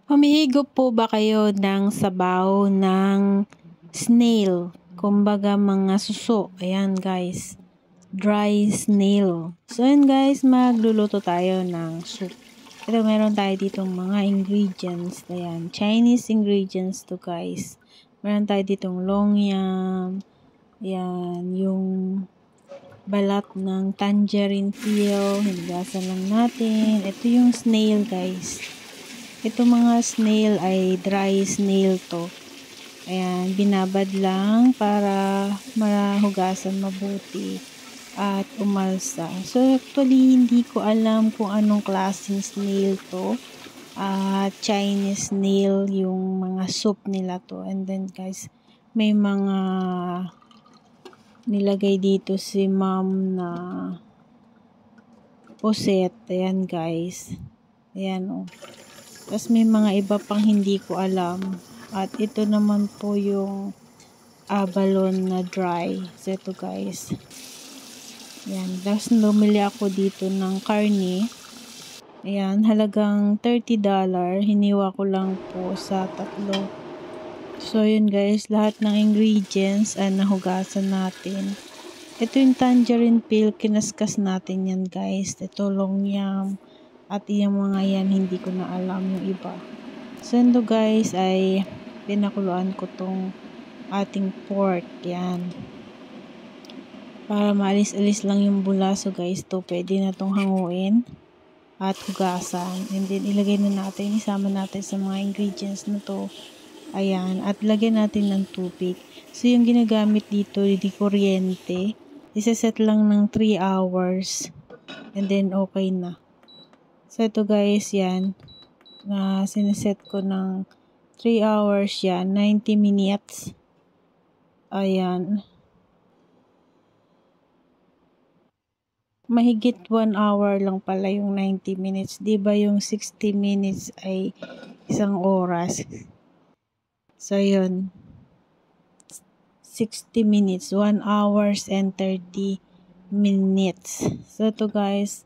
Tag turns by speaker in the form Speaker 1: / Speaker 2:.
Speaker 1: Humihigop po ba kayo ng sabaw ng snail? Kumbaga mga suso. Ayan guys. Dry snail. So ayan guys, magluluto tayo ng soup. Ito meron tayo ditong mga ingredients. Ayan, Chinese ingredients to guys. Meron tayo ditong long yam. Ayan, yung balat ng tangerine peel. Hinugasan lang natin. Ito yung snail guys. Ito mga snail ay dry snail to. Ayan, binabad lang para mahugasan mabuti at umalsa. So actually, hindi ko alam kung anong klaseng snail to. Chinese snail yung mga soup nila to. And then guys, may mga nilagay dito si ma'am na puset. Ayan guys. Ayan o. Tapos may mga iba pang hindi ko alam. At ito naman po yung abalone na dry. So ito guys. Ayan. Tapos bumili ako dito ng karne. Ayan. Halagang $30. Hiniwa ko lang po sa 3. So yun guys. Lahat ng ingredients ay nahugasan natin. Ito yung tangerine peel. Kinaskas natin yan guys. Ito long yam. At yung mga yan, hindi ko na alam yung iba. So, ito guys, ay pinakuluan ko tong ating pork. Yan. Para maalis-alis lang yung bula. So, guys, to pwede na tong hanguin at hugasan. And then, ilagay na natin, isama natin sa mga ingredients na to. Ayan. At lagyan natin ng tubig. So, yung ginagamit dito, di kuryente. Isa-set lang ng 3 hours. And then, okay na. So, ito guys, yan. Sineset ko ng 3 hours yan. 90 minutes. Ayan. Mahigit 1 hour lang pala yung 90 minutes. Diba yung 60 minutes ay 1 oras? So, yun. 60 minutes. 1 hours and 30 minutes. So, ito guys.